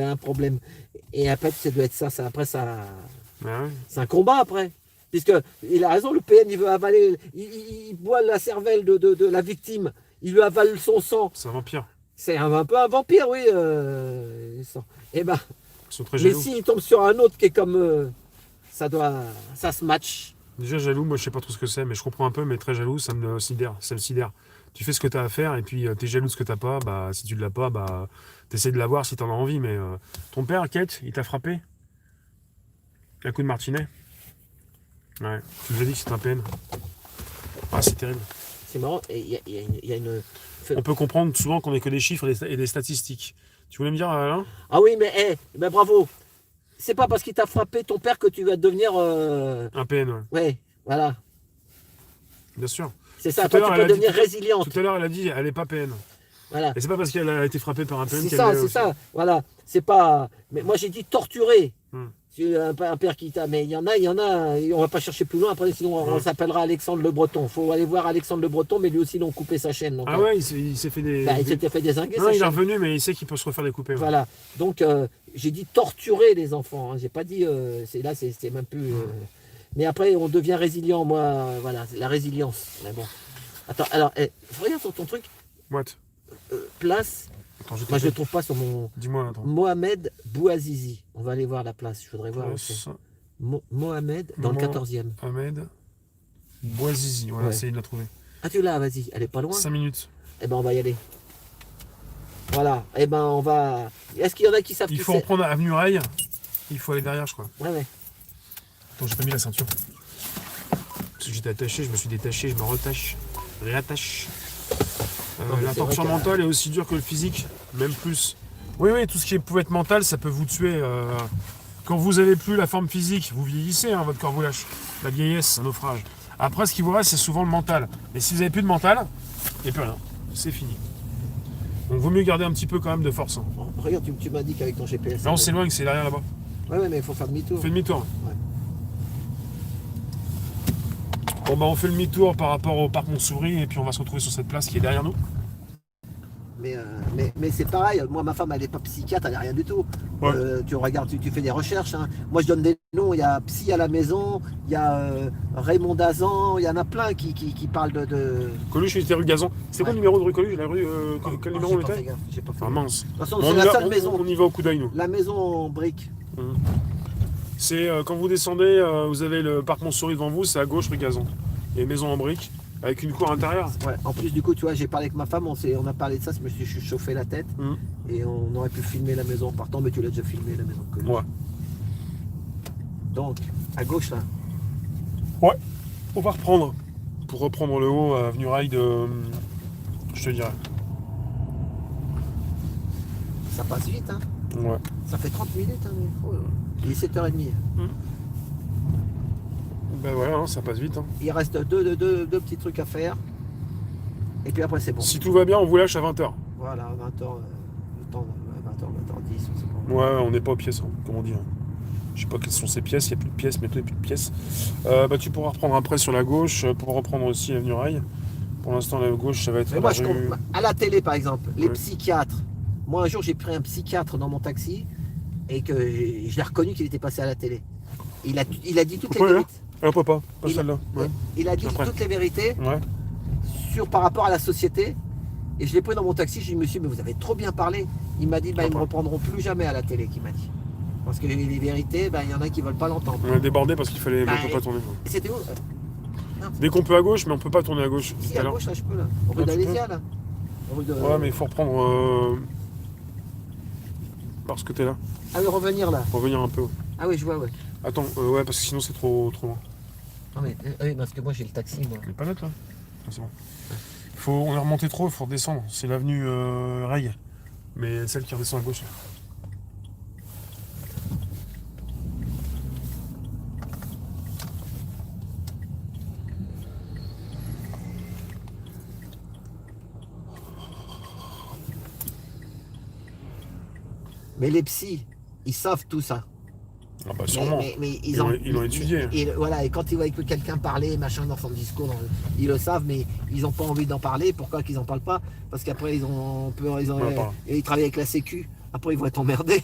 un problème. Et après, ça doit être ça. Après, ça, Ah ouais. c'est un combat après. Puisque il a raison, le PN, il veut avaler, il boit la cervelle de la victime, il lui avale son sang. C'est un vampire. C'est un peu un vampire, oui. Et ben, Ils sont très mais jaloux. s'il tombe sur un autre qui est comme ça se match. Déjà jaloux, moi je sais pas trop ce que c'est, mais je comprends un peu, mais très jaloux, ça me sidère, ça me sidère. Tu fais ce que tu as à faire et puis t'es jaloux de ce que t'as pas, bah si tu l'as pas, bah t'essaies de l'avoir si t'en as envie, mais ton père, Kate, il t'a frappé? Un coup de martinet? Ouais, tu nous as dit que c'était un PN. Ah, c'est terrible. C'est marrant. Et il y a une. On peut comprendre souvent qu'on n'est que des chiffres et des statistiques. Tu voulais me dire, Alain? Ah oui, mais ben bravo. C'est pas parce qu'il t'a frappé ton père que tu vas devenir. Un PN, ouais. Ouais, voilà. Bien sûr. C'est ça. Tout à Toi, tu l'heure, peux elle a dit- devenir résiliente. Tout à l'heure, elle a dit, elle est pas PN. Voilà. Et c'est pas parce qu'elle a été frappée par un PN C'est qu'elle ça, est c'est aussi. ça. Voilà. C'est pas. Mais moi, j'ai dit torturer. Hmm. C'est un père qui t'a. Mais il y en a. On va pas chercher plus loin après, sinon on Ouais. s'appellera Alexandre Le Breton. Faut aller voir Alexandre Le Breton, mais lui aussi, ils ont coupé sa chaîne. Donc, Ah ouais, il s'est fait des. bah, il s'était fait dézinguer Non, sa il est chaîne. revenu, mais il sait qu'il peut se refaire découper. Ouais. Voilà. Donc, j'ai dit torturer les enfants. Hein. J'ai pas dit. C'est même plus. Mais après, on devient résilient. Moi, voilà, c'est la résilience. Mais bon. Attends, alors, regarde sur ton truc. What? Place. Attends, je Moi, je ne le trouve pas sur mon. Dis-moi, attends. Mohamed Bouazizi. On va aller voir la place. Je voudrais voir où c'est. Place Mohamed dans le 14e. Ahmed Bouazizi. Voilà, Ouais. c'est il l'a trouvé. Ah, tu l'as, vas-y. Elle est pas loin. 5 minutes. Eh ben, on va y aller. Voilà. Eh ben, on va. Est-ce qu'il y en a qui savent Il que faut c'est reprendre Avenue Rail. Il faut aller derrière, je crois. Ouais, ouais. Attends, j'ai pas mis la ceinture. Parce que j'étais attaché, je me suis détaché, je me retache. Réattache. Non, mais La c'est vrai torture que- mentale est aussi dure que le physique, même plus. Oui, oui, tout ce qui peut être mental, ça peut vous tuer. Quand vous avez plus la forme physique, vous vieillissez, hein, votre corps vous lâche. La vieillesse, c'est un naufrage. Après, ce qui vous reste, c'est souvent le mental. Et si vous n'avez plus de mental, il n'y a plus rien. C'est fini. Donc, vaut mieux garder un petit peu quand même de force. Hein. Oh, regarde, tu m'as dit qu'avec ton GPS. Là, on s'éloigne, c'est derrière là-bas. Ouais, ouais, mais il faut faire demi-tour. On fait demi-tour. Ouais. Bon, bah, on fait le demi-tour par rapport au parc Montsouris et puis on va se retrouver sur cette place qui est derrière nous. Mais c'est pareil, moi ma femme elle n'est pas psychiatre, elle n'est rien du tout. Ouais. Tu regardes, tu fais des recherches. Hein. Moi je donne des noms, il y a Psy à la maison, il y a Raymond Dazan, il y en a plein qui parlent de... Coluche, il était rue Gazan. C'était quoi le numéro de rue Coluche? La rue, quel Oh, numéro on j'ai pas fait était? gaffe, j'ai pas fait Ah gaffe. mince. De toute façon, Bon, c'est la seule maison. on y va au coup d'œil, nous. La maison en briques. C'est quand vous descendez, vous avez le parc Montsouris devant vous, c'est à gauche rue Gazan. Il y a une maison en briques avec une cour intérieure. Ouais. En plus du coup, tu vois, j'ai parlé avec ma femme, on a parlé de ça, je me suis chauffé la tête. Mhm. Et on aurait pu filmer la maison en partant, mais tu l'as déjà filmé la maison de Coluche. Ouais. Donc, à gauche là. Ouais. On va reprendre. Pour reprendre le haut, avenue Rail de. Je te dirais. Ça passe vite, hein. Ouais. Ça fait 30 minutes, hein. Mais... oh, il est 7h30. Ben voilà, hein, ça passe vite. Hein. Il reste deux petits trucs à faire. Et puis après, c'est bon. Si tout va bien, on vous lâche à 20h. Voilà, 20h, le temps, 20h, 20h10, on sait pas. Ouais, on n'est pas aux pièces, hein, comme on dit. Hein. Je sais pas quelles sont ces pièces, il n'y a plus de pièces, bientôt il n'y a plus de pièces. Bah, tu pourras reprendre après sur la gauche pour reprendre aussi l'avenue Rail. Pour l'instant, la gauche, ça va être Mais moi, la rue... à la télé, par exemple, les Ouais. psychiatres. Moi, un jour, j'ai pris un psychiatre dans mon taxi et que je l'ai reconnu qu'il était passé à la télé. Il a dit toutes Ouais, les vérités. Ah, papa, pas Il- celle-là. Ouais. Il a dit Après. toutes les vérités Ouais. par rapport à la société. Et je l'ai pris dans mon taxi, j'ai dit, monsieur, mais vous avez trop bien parlé. Il m'a dit, bah, ils ne me reprendront plus jamais à la télé, qu'il m'a dit. Parce que les vérités, bah, il y en a qui ne veulent pas l'entendre. On a débordé parce qu'il fallait. Bah, on peut pas tourner. Et c'était où Dès qu'on peut à gauche, mais on peut pas tourner à gauche. Si, tout à à l'heure. gauche, là, je peux, là. Non, Rue tu d'Alésia, là. Rue de... Ouais, mais il faut reprendre. Parce que t'es là. Ah oui, revenir, là. Revenir un peu. Ouais. Ah oui, je vois, ouais. Attends, ouais, parce que sinon c'est trop loin. Non, mais, oui, parce que moi, j'ai le taxi, moi. On est pas net là. Ah, c'est bon. On est remonté trop, il faut redescendre. C'est l'avenue Rail. Mais celle qui redescend à gauche. Mais les psys, ils savent tout ça. Ah bah sûrement. Mais Ils l'ont étudié. Et voilà, et quand ils voient quelqu'un parler, machin, dans son discours, ils le savent, mais ils n'ont pas envie d'en parler. Pourquoi qu'ils n'en parlent pas? Parce qu'après, ils ont peur, Ouais, ils travaillent avec la Sécu. Après, ils vont être emmerdés.